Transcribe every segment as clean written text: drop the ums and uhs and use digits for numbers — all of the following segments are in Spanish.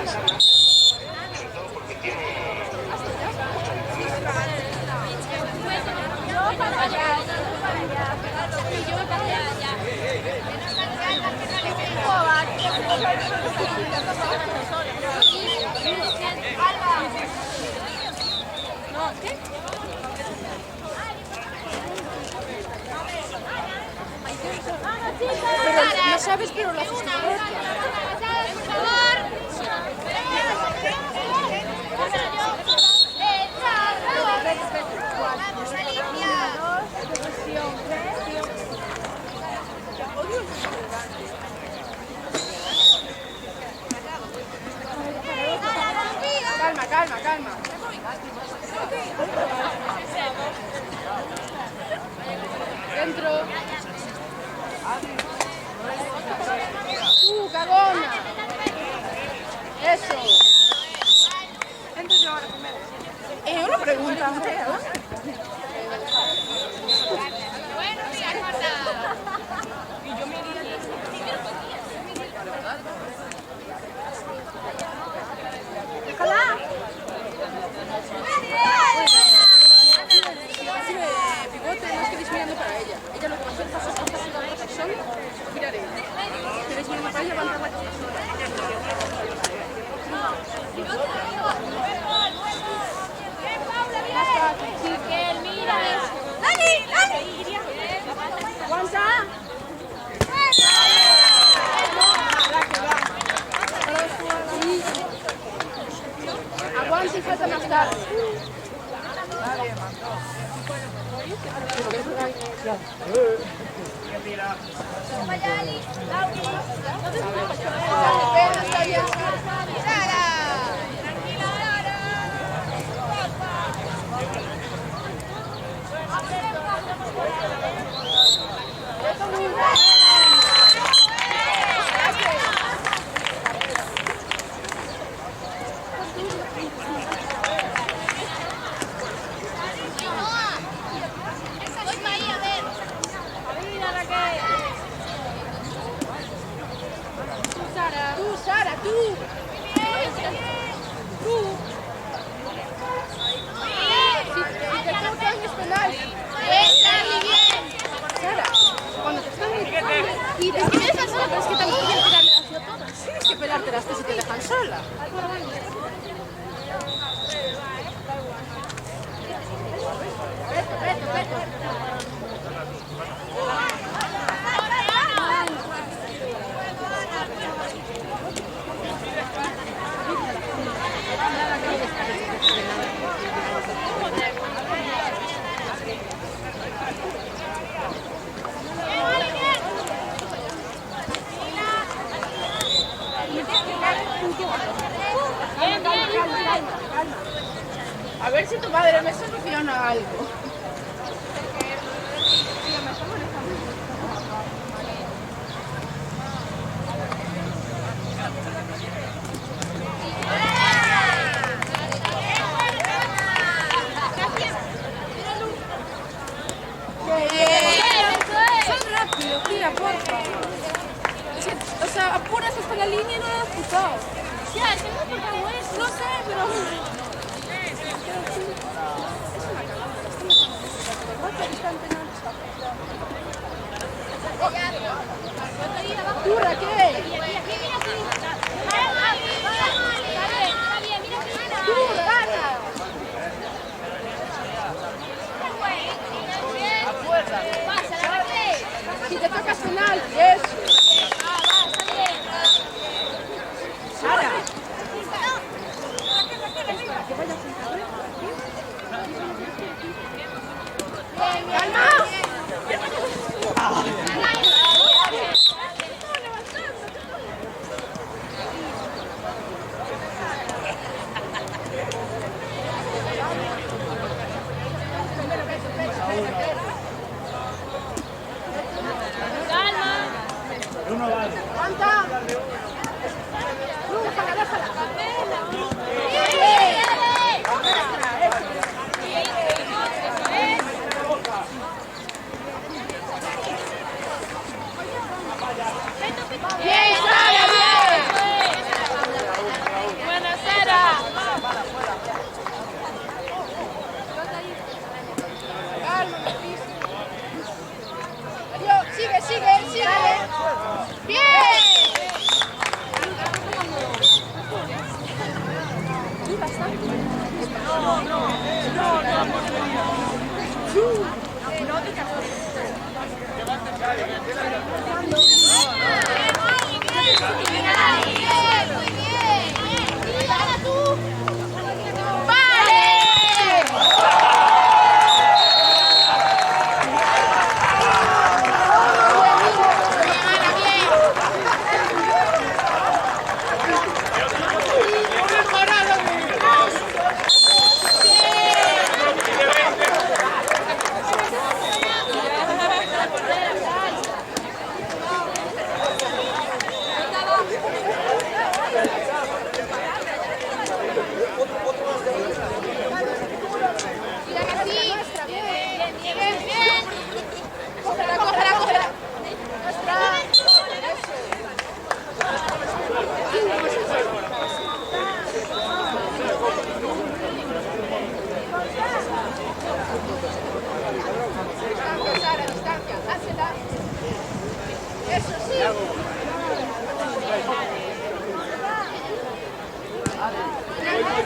Pero no sabes, pero lo haces calma. Dentro. Cagona. Eso. Entro yo ahora primero. Una pregunta, Andrea. Buenos días, Marta. Y yo me iría. Déjala. Pivote, no os quedéis mirando para ella. Ella lo que va a hacer es pasar la protección. Miraré. Queréis mirando para ella, van a dar la más fácil, sí. Que él mira. ¡Aguanta! Aguanta y falta más tarde. Sara, tú. Si te tocan es penal. Sara, cuando te están gritando, tira. Es que me dejan sola, pero es que también tienes que tirarle hacia todas. Tienes que pelártelas tú si te dejan sola. Vete. A ver si tu madre me soluciona algo. Son rápido, tira, porfa. O sea, apuras hasta la línea y no lo has cruzado. Ya, es que no me toca eso. No sé, pero... ¡Tú, Raquel! ¡Tú, gana! Si te tocas penal, eso. Sara. ¡Calma!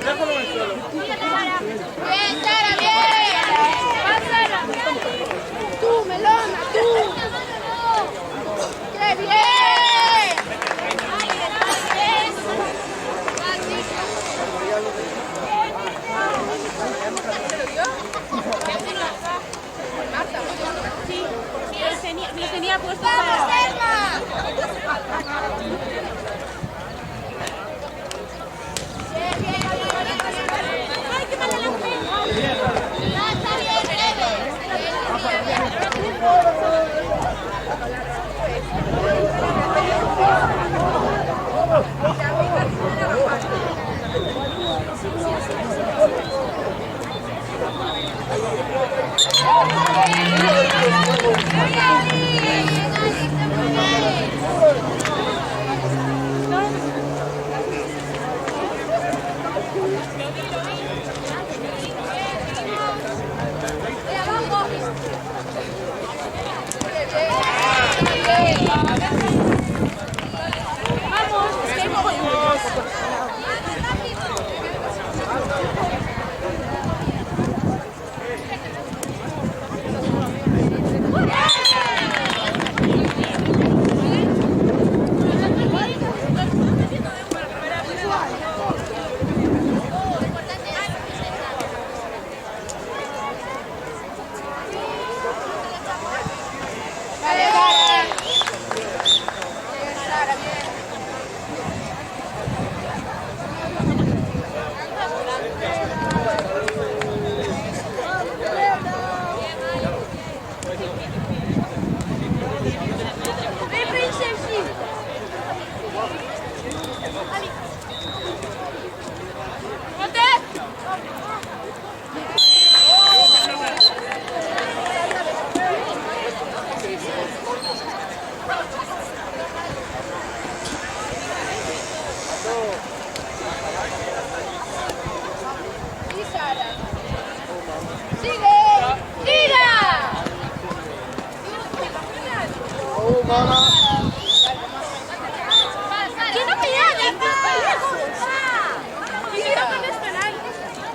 Bien, Sara, bien. Más, Sara. Tú, Melona, tú. ¡Qué bien! Lo tenía puesto. ¡Vamos, ¡Ay, qué mala la mujer! Está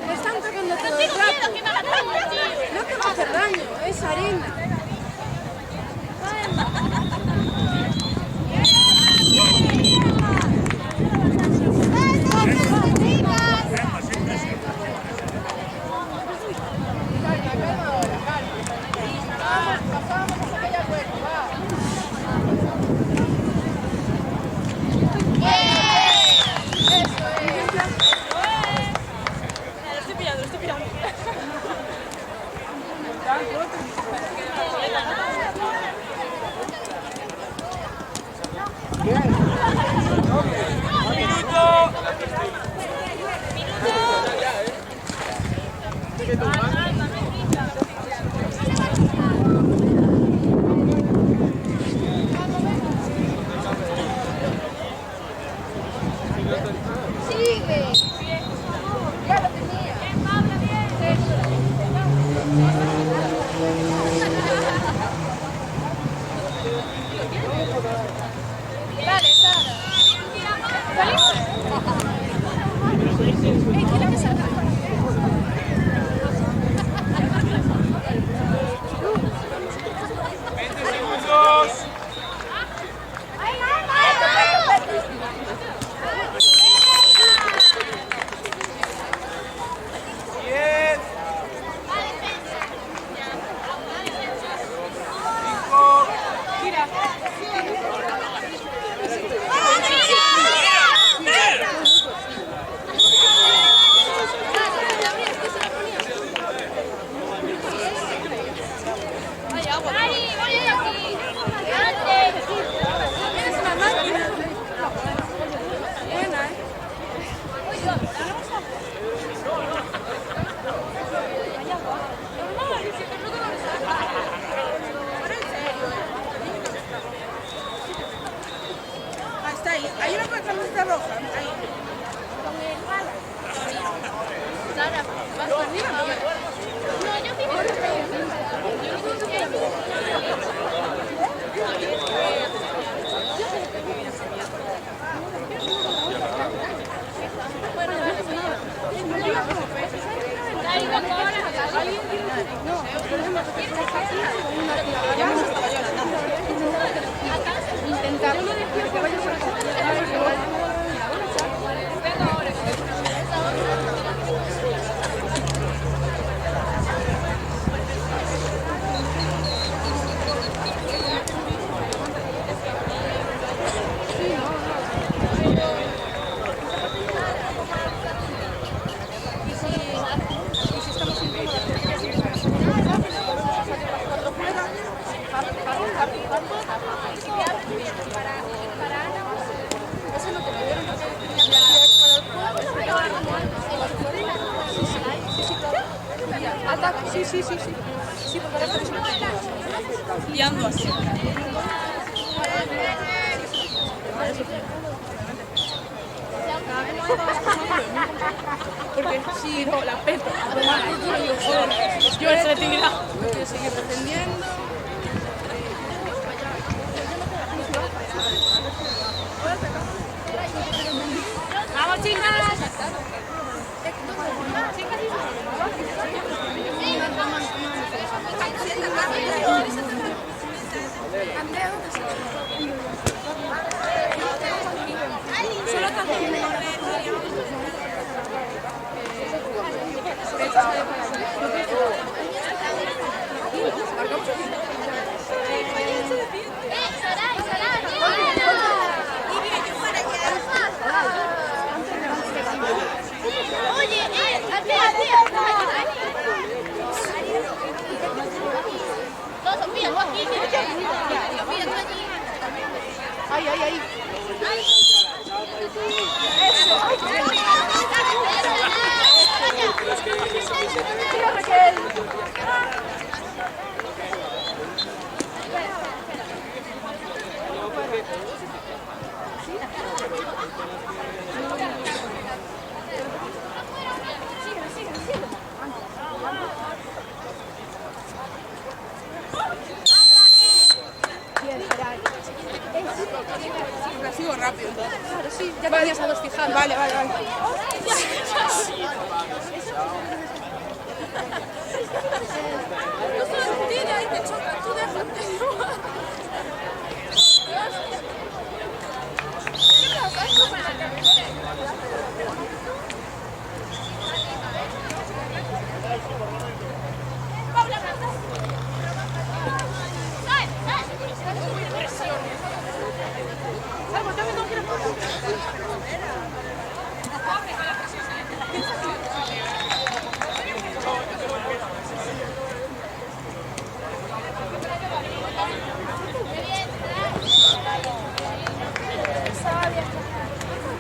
Me están tocando todo el rato. No te va a hacer daño, es arena. Hay una camiseta roja. Ahí. Sara, ¿vas conmigo? No, yo Bueno, no pasa nada. Ataca, sí, sí, sí, sí. Sí, porque ahora estoy y ando así. Porque si no, la peto. Además, yo he retirado. Quiero seguir defendiendo. ¡Vamos, chicas! Solo Oye, no, Sofía, tú aquí, Sofía, tú aquí. Ay, ay, ay. La sigo rápido. Claro, sí, ya tenías a dos fijados. Vale, vale, vale. No se tira y te choca, tú déjate.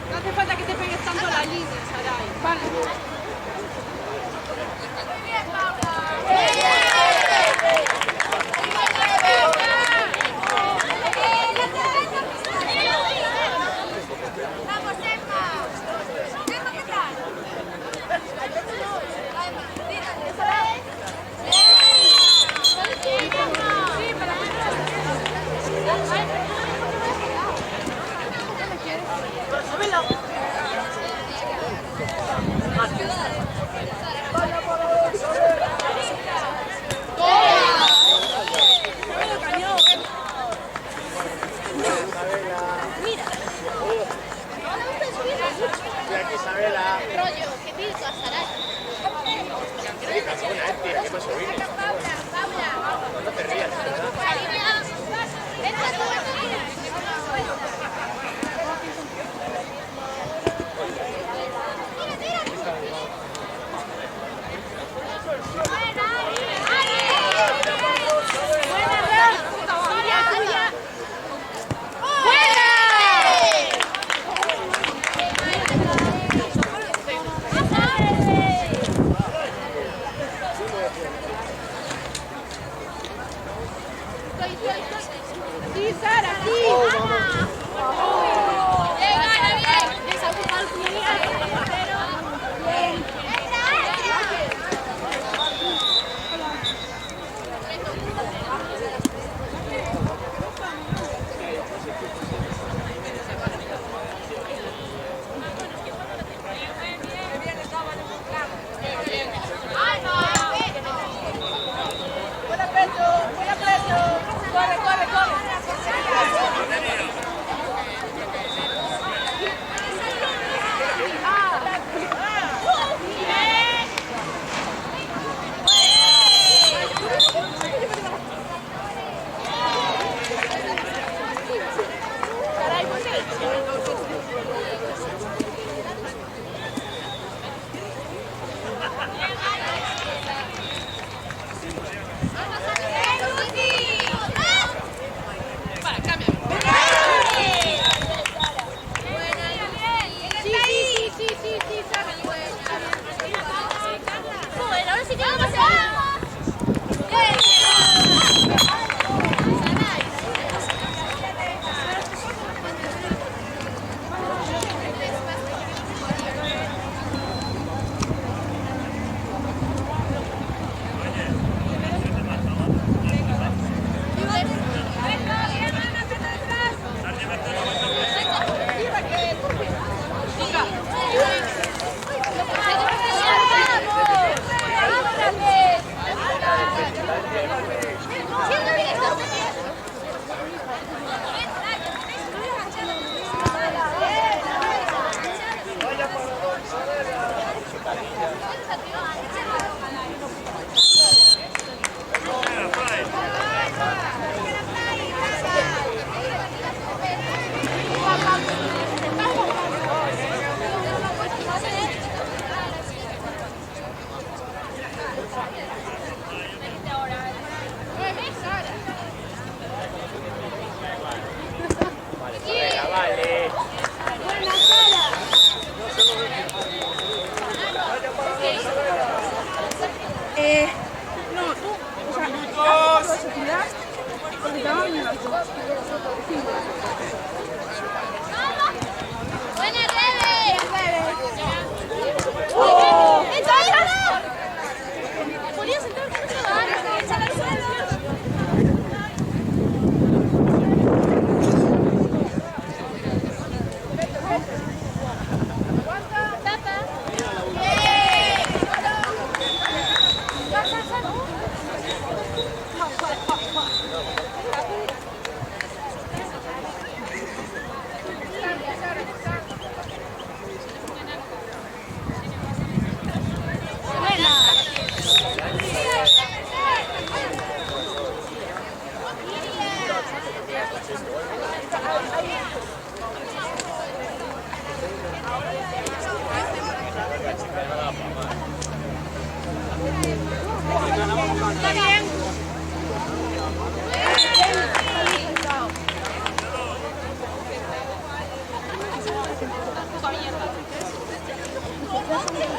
No hace falta que te pegues tanto la línea, Saray. Vale. ¡Vamos, Emma! ¡Emma, qué tal! ¿Qué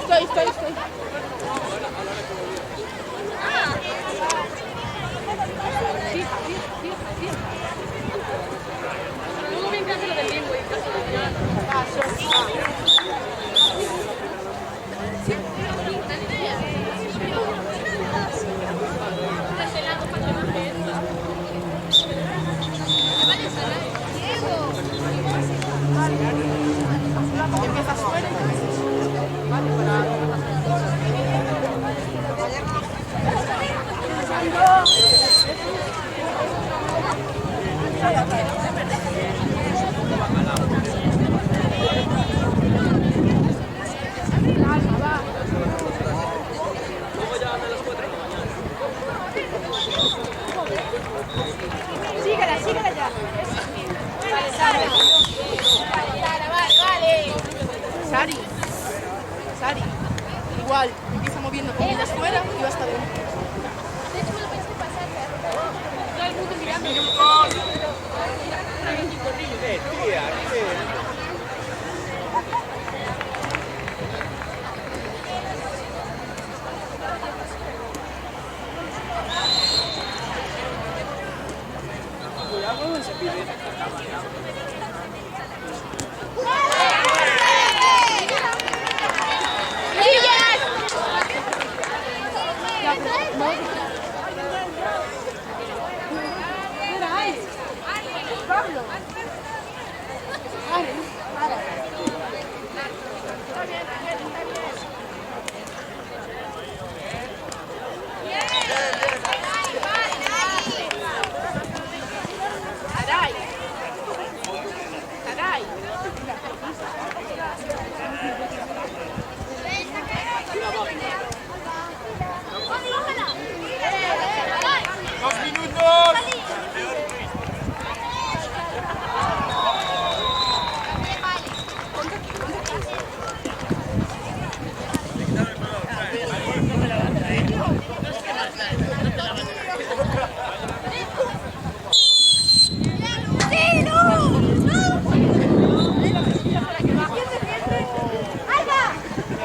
Estoy. Fija. Luego bien que hace lo del lingüe en caso de ya. Empiezas fuera y vale, síguela ya. Vale, Sara. Sari. Igual, empieza moviendo comillas fuera y va hasta dentro. De hecho, me lo pensé pasar. Todo el mundo mirando.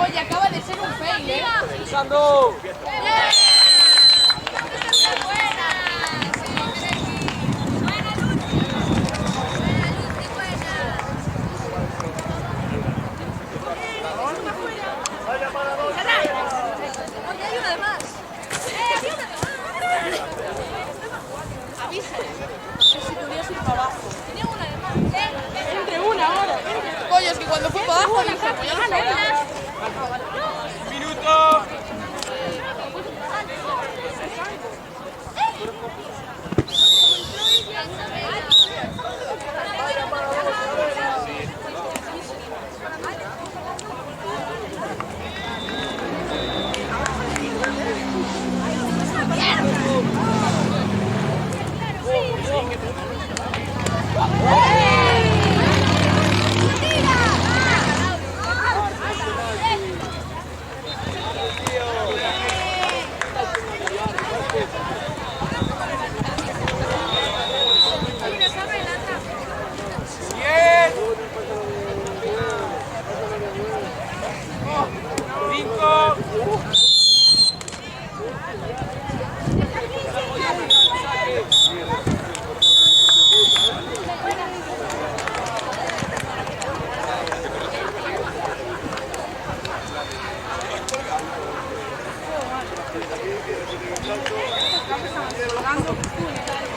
Oye, acaba de ser un fail, ¿eh? ¡Pensando! Entre una ahora. Coño, es que cuando fue para abajo dije, pues ya no sé. ¡Minuto!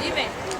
Dime.